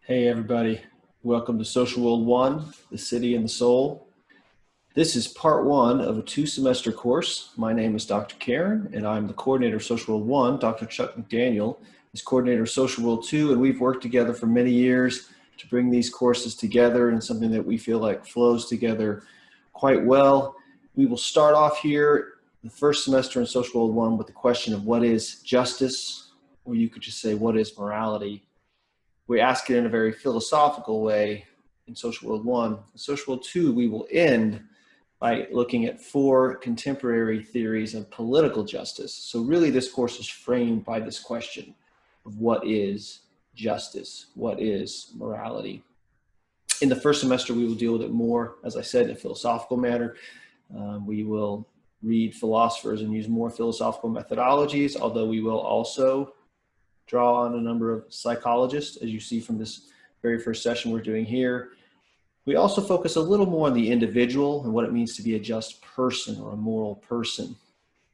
Hey everybody, welcome to Social World 1, The City and the Soul. This is part one of a two-semester course. My name is Dr. Karen and I'm the coordinator of Social World 1. Dr. Chuck McDaniel is coordinator of Social World 2, and we've worked together for many years to bring these courses together in something that we feel like flows together quite well. We will start off here the first semester in Social World 1 with the question of what is justice, or you could just say what is morality. We ask it in a very philosophical way in Social World 1. In Social World 2, we will end by looking at 4 contemporary theories of political justice. So really this course is framed by this question of what is justice, what is morality. In the first semester, we will deal with it more, as I said, in a philosophical manner. We will read philosophers and use more philosophical methodologies, although we will also draw on a number of psychologists, as you see from this very first session we're doing here. We also focus a little more on the individual and what it means to be a just person or a moral person.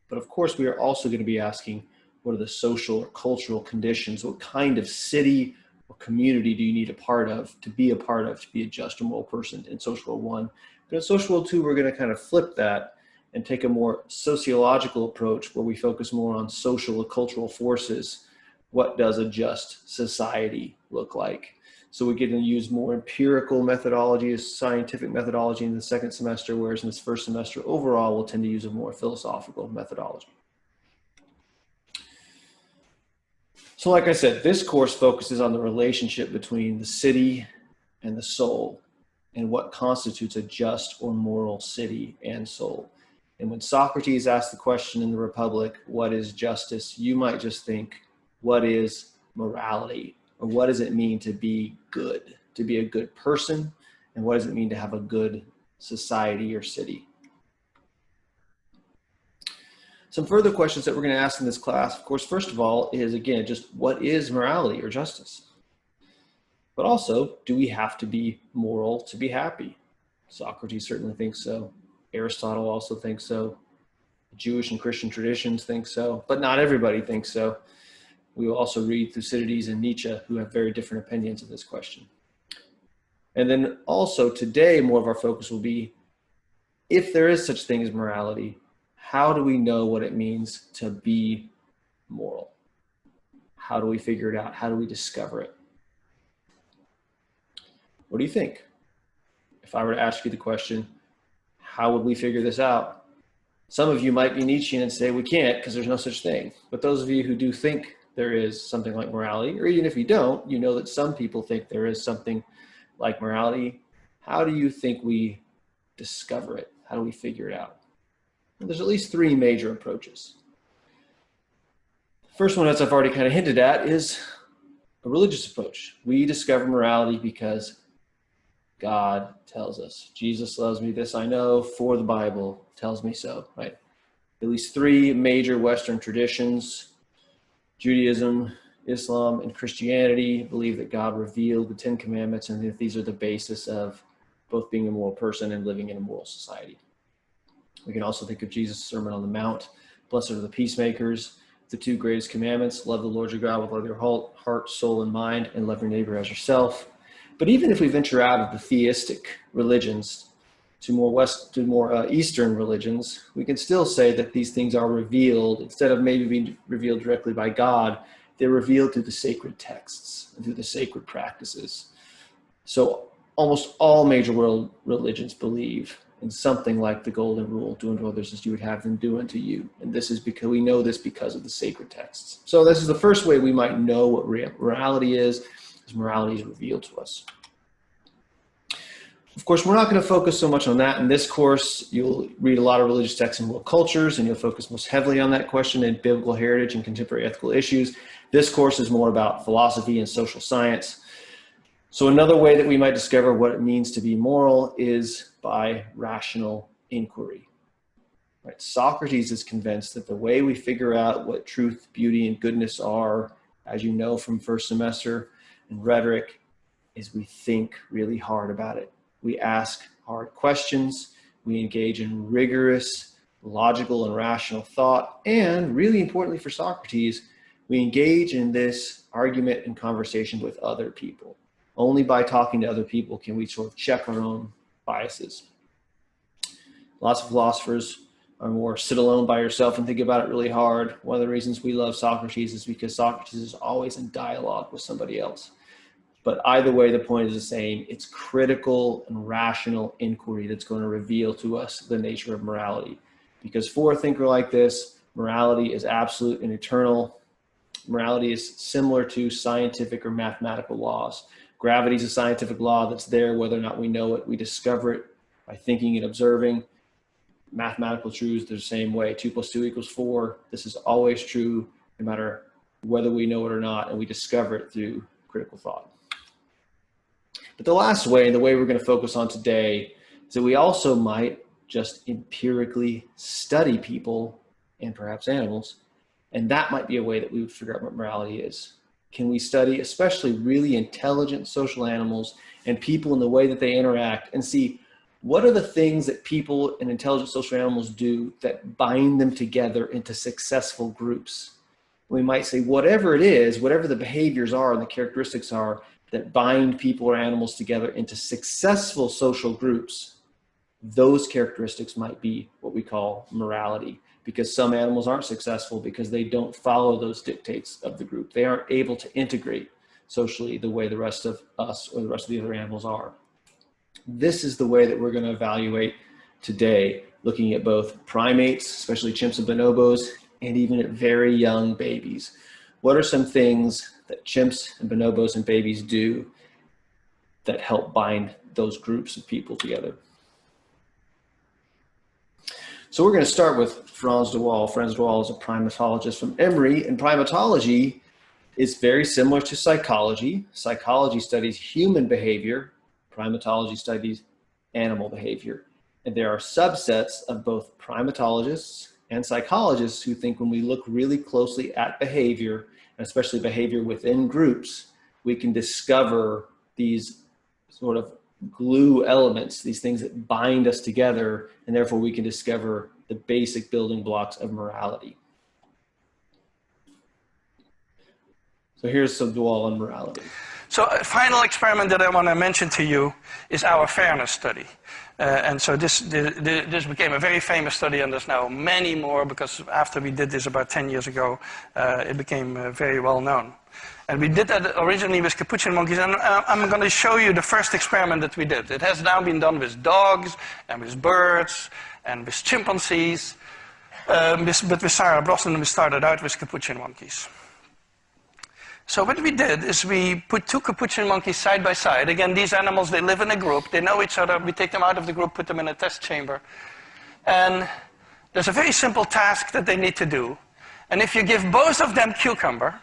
But of course, we are also going to be asking, what are the social or cultural conditions? What kind of city or community do you need to be a just or moral person in Social World 1? But in Social World 2, we're going to kind of flip that and take a more sociological approach where we focus more on social or cultural forces. What does a just society look like? So we get to use more empirical methodology, scientific methodology in the second semester, whereas in this first semester overall, we'll tend to use a more philosophical methodology. So like I said, this course focuses on the relationship between the city and the soul and what constitutes a just or moral city and soul. And when Socrates asked the question in the Republic, what is justice? You might just think, what is morality? Or what does it mean to be good, to be a good person? And what does it mean to have a good society or city? Some further questions that we're going to ask in this class, of course, first of all, is again, just what is morality or justice? But also, do we have to be moral to be happy? Socrates certainly thinks so. Aristotle also thinks so. Jewish and Christian traditions think so, but not everybody thinks so. We will also read Thucydides and Nietzsche, who have very different opinions of this question. And then also today, more of our focus will be, if there is such thing as morality, how do we know what it means to be moral? How do we figure it out? How do we discover it? What do you think? If I were to ask you the question, how would we figure this out? Some of you might be Nietzschean and say we can't because there's no such thing. But those of you who do think there is something like morality, or even if you don't, you know that some people think there is something like morality. How do you think we discover it? How do we figure it out? And there's at least 3 major approaches. The first one, as I've already kind of hinted at, is a religious approach. We discover morality because God tells us. Jesus loves me, this I know, for the Bible tells me so, right? At least 3 major Western traditions, Judaism, Islam, and Christianity, believe that God revealed the 10 commandments and that these are the basis of both being a moral person and living in a moral society. We can also think of Jesus' Sermon on the Mount, blessed are the peacemakers, the 2 greatest commandments, love the Lord your God with all your heart, soul, and mind, and love your neighbor as yourself. But even if we venture out of the theistic religions to more Eastern religions, we can still say that these things are revealed, instead of maybe being revealed directly by God, they're revealed through the sacred texts and through the sacred practices. So almost all major world religions believe in something like the golden rule, do unto others as you would have them do unto you. And this is because we know this because of the sacred texts. So this is the first way we might know what morality is, because morality is revealed to us. Of course, we're not going to focus so much on that in this course. You'll read a lot of religious texts and world cultures, and you'll focus most heavily on that question in biblical heritage and contemporary ethical issues. This course is more about philosophy and social science. So another way that we might discover what it means to be moral is by rational inquiry. Right? Socrates is convinced that the way we figure out what truth, beauty, and goodness are, as you know from first semester in rhetoric, is we think really hard about it. We ask hard questions, we engage in rigorous, logical, and rational thought, and really importantly for Socrates, we engage in this argument and conversation with other people. Only by talking to other people can we sort of check our own biases. Lots of philosophers are more sit alone by yourself and think about it really hard. One of the reasons we love Socrates is because Socrates is always in dialogue with somebody else. But either way, the point is the same. It's critical and rational inquiry that's going to reveal to us the nature of morality. Because for a thinker like this, morality is absolute and eternal. Morality is similar to scientific or mathematical laws. Gravity is a scientific law that's there whether or not we know it. We discover it by thinking and observing. Mathematical truths, they're the same way. 2 + 2 = 4. This is always true no matter whether we know it or not, and we discover it through critical thought. But the last way, and the way we're going to focus on today, is that we also might just empirically study people and perhaps animals, and that might be a way that we would figure out what morality is. Can we study especially really intelligent social animals and people in the way that they interact and see what are the things that people and intelligent social animals do that bind them together into successful groups? We might say whatever it is, whatever the behaviors are and the characteristics are that bind people or animals together into successful social groups, those characteristics might be what we call morality, because some animals aren't successful because they don't follow those dictates of the group. They aren't able to integrate socially the way the rest of us or the rest of the other animals are. This is the way that we're going to evaluate today, looking at both primates, especially chimps and bonobos, and even at very young babies. What are some things that chimps and bonobos and babies do that help bind those groups of people together? So we're going to start with Frans de Waal. Frans de Waal is a primatologist from Emory, and primatology is very similar to psychology. Psychology studies human behavior. Primatology studies animal behavior. And there are subsets of both primatologists and psychologists who think when we look really closely at behavior, and especially behavior within groups, we can discover these sort of glue elements, these things that bind us together, and therefore we can discover the basic building blocks of morality. So here's some de Waal on morality. So a final experiment that I want to mention to you is our fairness study. And so this became a very famous study, and there's now many more, because after we did this about 10 years ago, it became very well known. And we did that originally with capuchin monkeys, and I'm going to show you the first experiment that we did. It has now been done with dogs, and with birds, and with chimpanzees, but with Sarah Brosnan we started out with capuchin monkeys. So what we did is we put 2 capuchin monkeys side by side. Again, these animals, they live in a group, they know each other. We take them out of the group, put them in a test chamber. And there's a very simple task that they need to do. And if you give both of them cucumber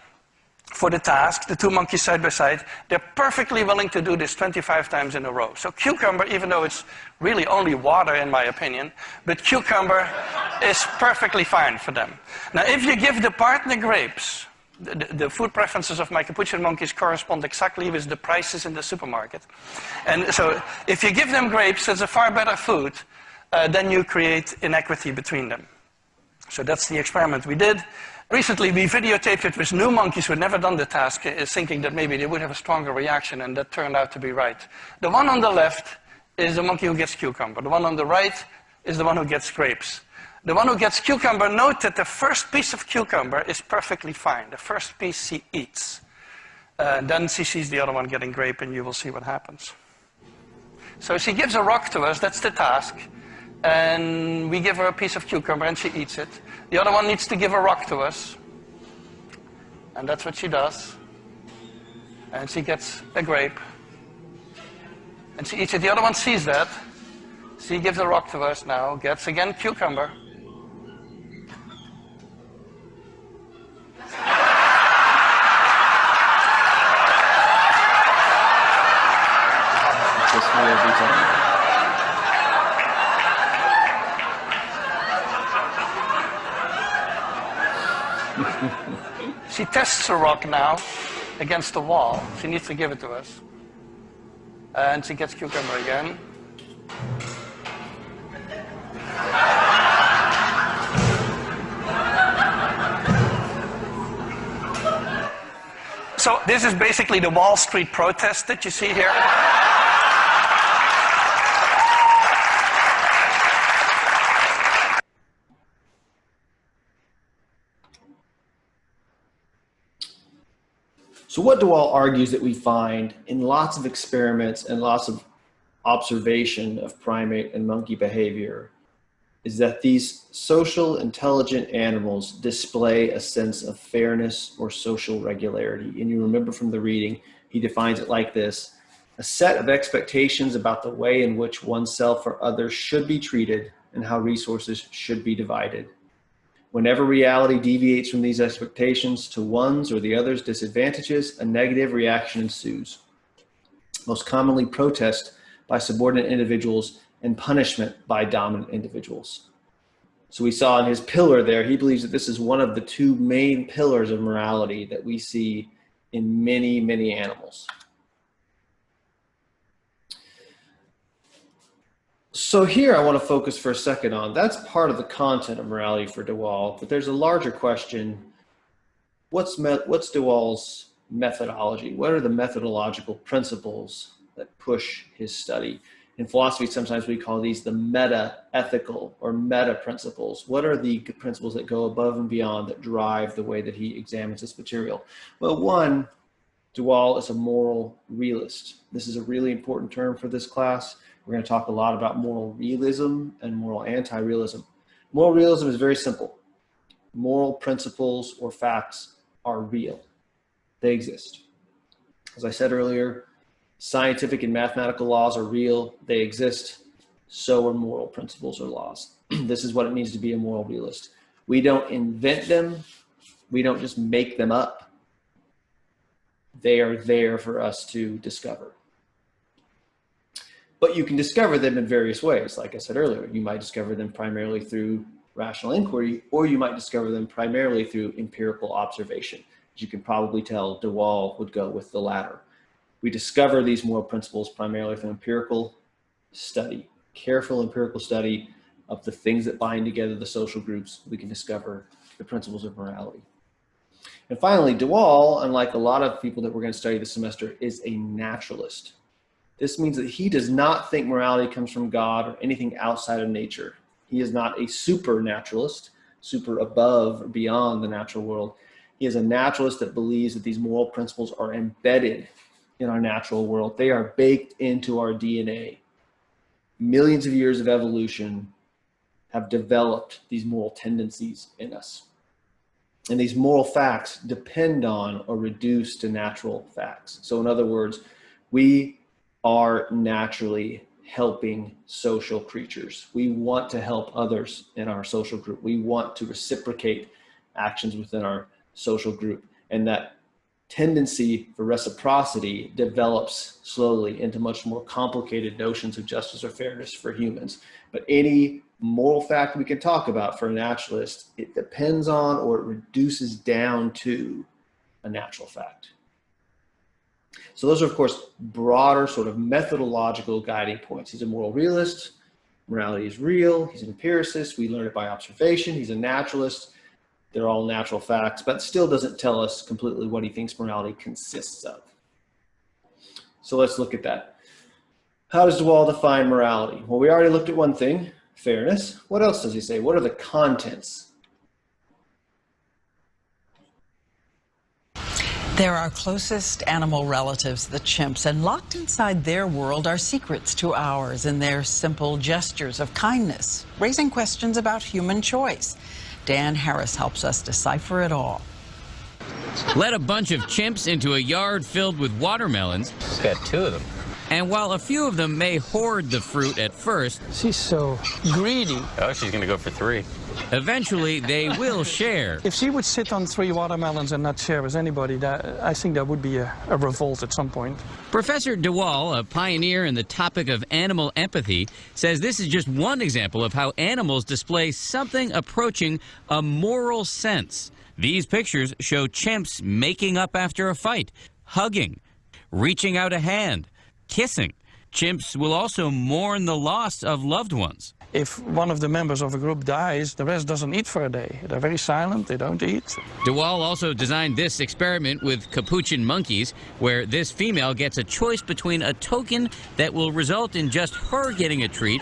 for the task, the 2 monkeys side by side, they're perfectly willing to do this 25 times in a row. So cucumber, even though it's really only water in my opinion, but cucumber is perfectly fine for them. Now if you give the partner grapes, the food preferences of my capuchin monkeys correspond exactly with the prices in the supermarket. And so if you give them grapes, it's a far better food, then you create inequity between them. So that's the experiment we did. Recently we videotaped it with new monkeys who had never done the task, thinking that maybe they would have a stronger reaction, and that turned out to be right. The one on the left is the monkey who gets cucumber. The one on the right is the one who gets grapes. The one who gets cucumber, note that the first piece of cucumber is perfectly fine. The first piece she eats. Then she sees the other one getting grape, and you will see what happens. So she gives a rock to us, that's the task. And we give her a piece of cucumber, and she eats it. The other one needs to give a rock to us. And that's what she does. And she gets a grape. And she eats it. The other one sees that. She gives a rock to us now, gets again cucumber. She tests the rock now against the wall. She needs to give it to us. And she gets cucumber again. So this is basically the Wall Street protest that you see here. So what Waal argues that we find in lots of experiments and lots of observation of primate and monkey behavior is that these social intelligent animals display a sense of fairness or social regularity. And you remember from the reading, he defines it like this: a set of expectations about the way in which oneself or others should be treated and how resources should be divided. Whenever reality deviates from these expectations to one's or the other's disadvantages, a negative reaction ensues. Most commonly protest by subordinate individuals and punishment by dominant individuals. So we saw in his pillar there, he believes that this is one of the two main pillars of morality that we see in many, many animals. So here I want to focus for a second on, that's part of the content of morality for de Waal, but there's a larger question. What's de Waal's methodology? What are the methodological principles that push his study? In philosophy, sometimes we call these the meta-ethical or meta-principles. What are the principles that go above and beyond that drive the way that he examines this material? Well, one, de Waal is a moral realist. This is a really important term for this class. We're going to talk a lot about moral realism and moral anti-realism. Moral realism is very simple. Moral principles or facts are real. They exist. As I said earlier, scientific and mathematical laws are real. They exist. So are moral principles or laws. This is what it means to be a moral realist. We don't invent them. We don't just make them up. They are there for us to discover. But you can discover them in various ways. Like I said earlier, you might discover them primarily through rational inquiry, or you might discover them primarily through empirical observation. As you can probably tell, de Waal would go with the latter. We discover these moral principles primarily through empirical study, careful empirical study of the things that bind together the social groups. We can discover the principles of morality. And finally, de Waal, unlike a lot of people that we're going to study this semester, is a naturalist. This means that he does not think morality comes from God or anything outside of nature. He is not a supernaturalist, super above or beyond the natural world. He is a naturalist that believes that these moral principles are embedded in our natural world. They are baked into our DNA. Millions of years of evolution have developed these moral tendencies in us. And these moral facts depend on or reduce to natural facts. So in other words, we are naturally helping social creatures. We want to help others in our social group. We want to reciprocate actions within our social group. And that tendency for reciprocity develops slowly into much more complicated notions of justice or fairness for humans. But any moral fact we can talk about for a naturalist, it depends on or it reduces down to a natural fact. So those are, of course, broader sort of methodological guiding points. He's a moral realist. Morality is real. He's an empiricist. We learn it by observation. He's a naturalist. They're all natural facts, but still doesn't tell us completely what he thinks morality consists of. So let's look at that. How does de Waal define morality? Well, we already looked at one thing, fairness. What else does he say? What are the contents? They're our closest animal relatives, the chimps, and locked inside their world are secrets to ours in their simple gestures of kindness, raising questions about human choice. Dan Harris helps us decipher it all. Let a bunch of chimps into a yard filled with watermelons. She's got two of them. And while a few of them may hoard the fruit at first, she's so greedy. Oh, she's going to go for 3. eventually they will share. If she would sit on 3 watermelons and not share with anybody, I think that would be a revolt at some point. Professor de Waal, a pioneer in the topic of animal empathy, says this is just one example of how animals display something approaching a moral sense. These pictures show chimps making up after a fight, hugging, reaching out a hand, kissing. Chimps will also mourn the loss of loved ones. If one of the members of a group dies, the rest doesn't eat for a day. They're very silent, they don't eat. De Waal also designed this experiment with capuchin monkeys, where this female gets a choice between a token that will result in just her getting a treat,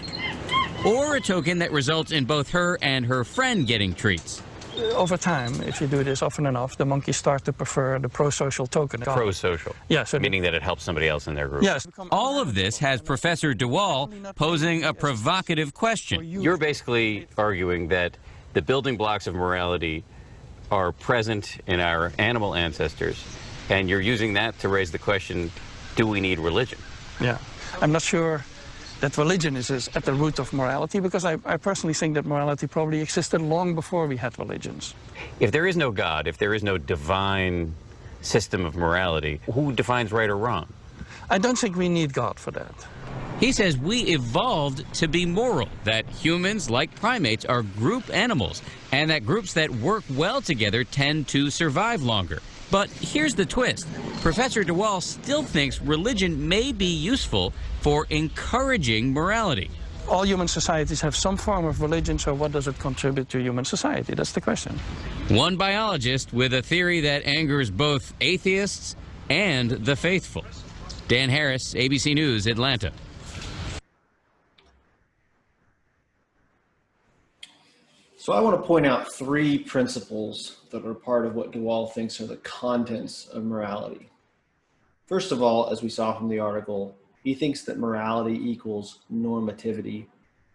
or a token that results in both her and her friend getting treats. Over time, if you do this often enough, the monkeys start to prefer the pro-social token. Pro-social. Yeah, so Meaning that it helps somebody else in their group. yes. All of this has Professor De Waal posing a provocative question. You're basically arguing that the building blocks of morality are present in our animal ancestors, and you're using that to raise the question, do we need religion? Yeah. I'm not sure that religion is at the root of morality, because I personally think that morality probably existed long before we had religions. If there is no God, if there is no divine system of morality, who defines right or wrong? I don't think we need God for that. He says we evolved to be moral, that humans, like primates, are group animals, and that groups that work well together tend to survive longer. But here's the twist. Professor De Waal still thinks religion may be useful for encouraging morality. All human societies have some form of religion, so what does it contribute to human society? That's the question. One biologist with a theory that angers both atheists and the faithful. Dan Harris, ABC News, Atlanta. So I want to point out three principles that are part of what De Waal thinks are the contents of morality. First of all, as we saw from the article, he thinks that morality equals normativity,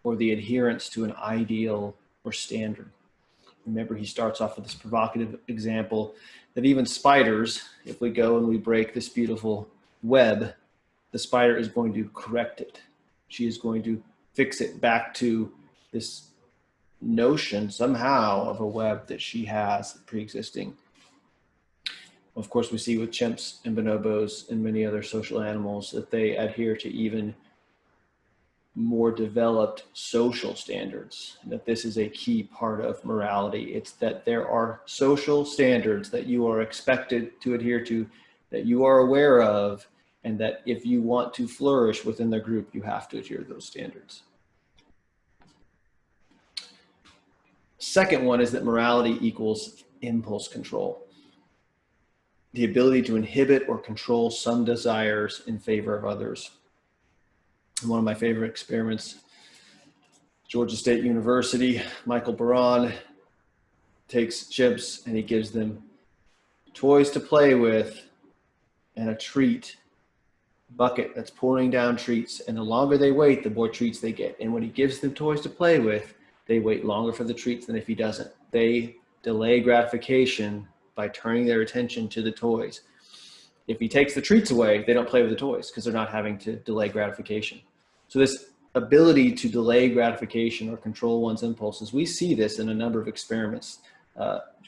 or the adherence to an ideal or standard. Remember, he starts off with this provocative example that even spiders, if we go and we break this beautiful web, the spider is going to correct it. She is going to fix it back to this notion somehow of a web that she has pre-existing. Of course, we see with chimps and bonobos and many other social animals that they adhere to even more developed social standards, that this is a key part of morality. It's that there are social standards that you are expected to adhere to, that you are aware of, and that if you want to flourish within the group, you have to adhere to those standards. Second one is that morality equals impulse control, the ability to inhibit or control some desires in favor of others. One of my favorite experiments, Georgia State University, Michael Baran takes chimps and he gives them toys to play with and a treat bucket that's pouring down treats. And the longer they wait, the more treats they get. And when he gives them toys to play with, they wait longer for the treats than if he doesn't. They delay gratification by turning their attention to the toys. If he takes the treats away, they don't play with the toys because they're not having to delay gratification. So this ability to delay gratification or control one's impulses, we see this in a number of experiments.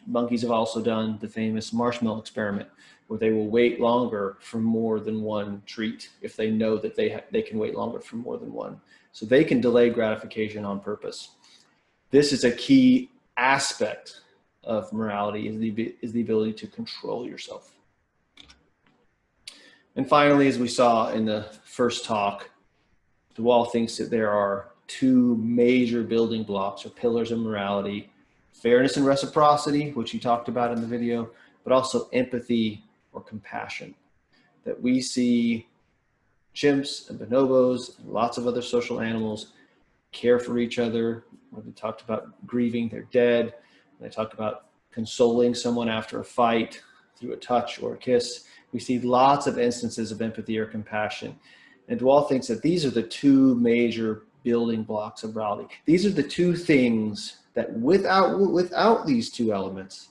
Monkeys have also done the famous marshmallow experiment, where they will wait longer for more than one treat if they know that they can wait longer for more than one. So they can delay gratification on purpose. This is a key aspect of morality, is the ability to control yourself. And finally, as we saw in the first talk, De Waal thinks that there are two major building blocks or pillars of morality: fairness and reciprocity, which he talked about in the video, but also empathy or compassion. That we see chimps and bonobos and lots of other social animals care for each other. When they talked about grieving their dead, they talked about consoling someone after a fight through a touch or a kiss. We see lots of instances of empathy or compassion. And De Waal thinks that these are the two major building blocks of morality. These are the two things that without these two elements,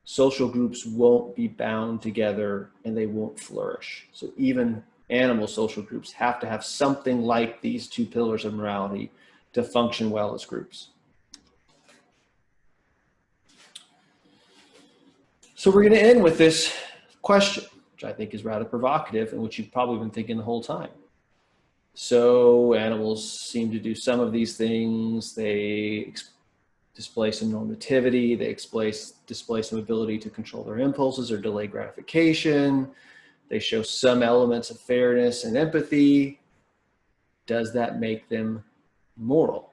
social groups won't be bound together and they won't flourish. So even animal social groups have to have something like these two pillars of morality to function well as groups. So we're going to end with this question, which I think is rather provocative and which you've probably been thinking the whole time. So animals seem to do some of these things. They display some normativity. They display some ability to control their impulses or delay gratification. They show some elements of fairness and empathy. Does that make them moral.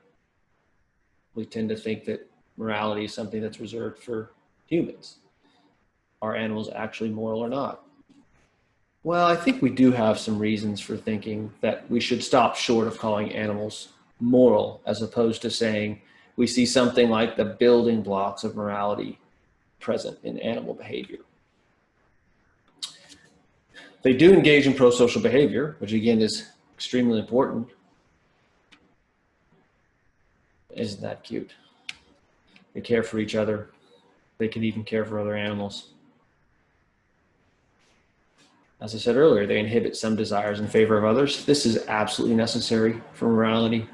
We tend to think that morality is something that's reserved for humans. Are animals actually moral or not? Well, I think we do have some reasons for thinking that we should stop short of calling animals moral, as opposed to saying we see something like the building blocks of morality present in animal behavior. They do engage in pro-social behavior, which again is extremely important. Isn't that cute? They care for each other. They can even care for other animals. As I said earlier, they inhibit some desires in favor of others. This is absolutely necessary for morality.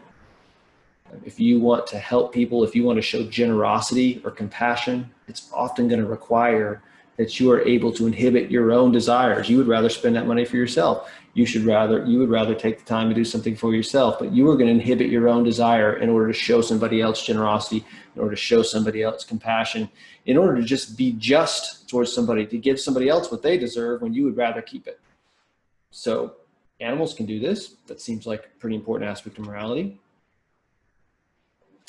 If you want to help people, if you want to show generosity or compassion, it's often going to require that you are able to inhibit your own desires. You would rather spend that money for yourself. You would rather take the time to do something for yourself, but you are going to inhibit your own desire in order to show somebody else generosity, in order to show somebody else compassion, in order to just be just towards somebody, to give somebody else what they deserve when you would rather keep it. So animals can do this. That seems like a pretty important aspect of morality.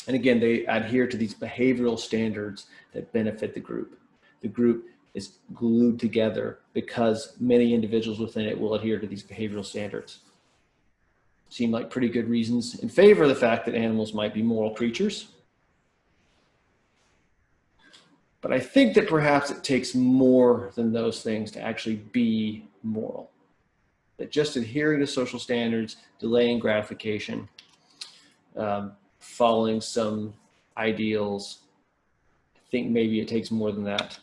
And again, they adhere to these behavioral standards that benefit the group. The group is glued together because many individuals within it will adhere to these behavioral standards. Seem like pretty good reasons in favor of the fact that animals might be moral creatures. But I think that perhaps it takes more than those things to actually be moral. That just adhering to social standards, delaying gratification, following some ideals, I think maybe it takes more than that.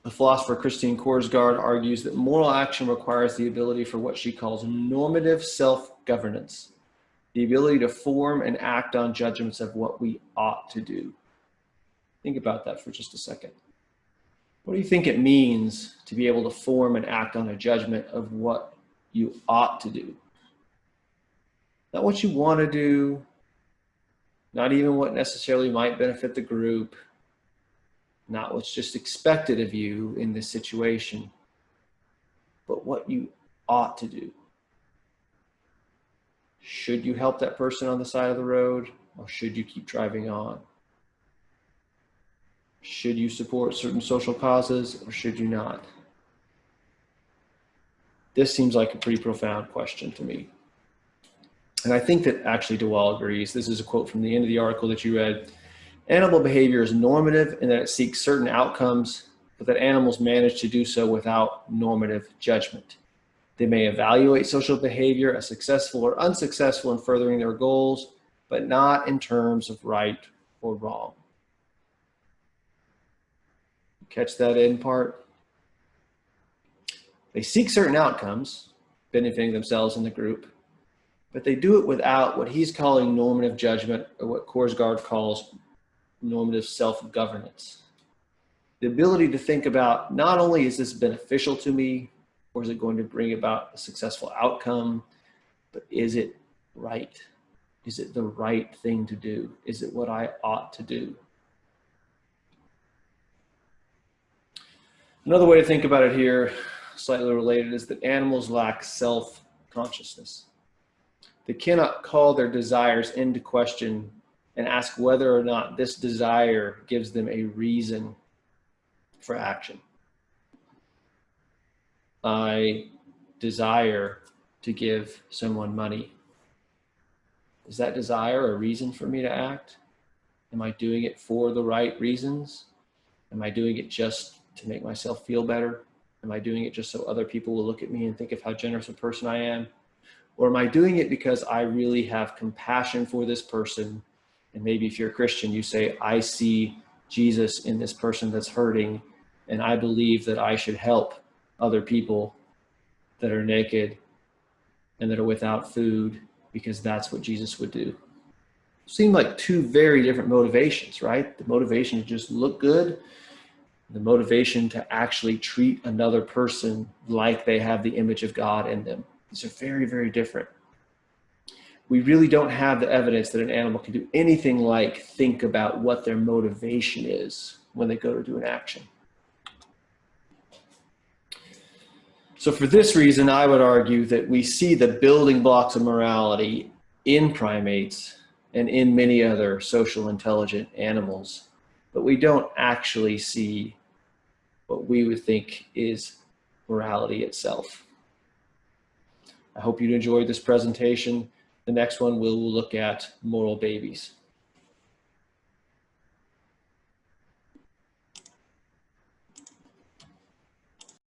The philosopher Christine Korsgaard argues that moral action requires the ability for what she calls normative self-governance, the ability to form and act on judgments of what we ought to do. Think about that for just a second. What do you think it means to be able to form and act on a judgment of what you ought to do? Not what you want to do, not even what necessarily might benefit the group, not what's just expected of you in this situation, but what you ought to do. Should you help that person on the side of the road, or should you keep driving on? Should you support certain social causes, or should you not? This seems like a pretty profound question to me. And I think that actually Waal agrees. This is a quote from the end of the article that you read. Animal behavior is normative in that it seeks certain outcomes, but that animals manage to do so without normative judgment. They may evaluate social behavior as successful or unsuccessful in furthering their goals, but not in terms of right or wrong. Catch that end part? They seek certain outcomes, benefiting themselves and the group, but they do it without what he's calling normative judgment, or what Korsgaard calls normative self-governance. The ability to think about, not only is this beneficial to me, or is it going to bring about a successful outcome, but is it right? Is it the right thing to do? Is it what I ought to do? Another way to think about it here, slightly related, is that animals lack self-consciousness. They cannot call their desires into question and ask whether or not this desire gives them a reason for action. I desire to give someone money. Is that desire a reason for me to act? Am I doing it for the right reasons? Am I doing it just to make myself feel better? Am I doing it just so other people will look at me and think of how generous a person I am? Or am I doing it because I really have compassion for this person? And maybe if you're a Christian, you say, I see Jesus in this person that's hurting, and I believe that I should help other people that are naked and that are without food, because that's what Jesus would do. Seem like two very different motivations, right? The motivation to just look good, the motivation to actually treat another person like they have the image of God in them. These are very, very different. We really don't have the evidence that an animal can do anything like think about what their motivation is when they go to do an action. So for this reason, I would argue that we see the building blocks of morality in primates and in many other social intelligent animals, but we don't actually see what we would think is morality itself. I hope you enjoyed this presentation. The next one we'll look at moral babies.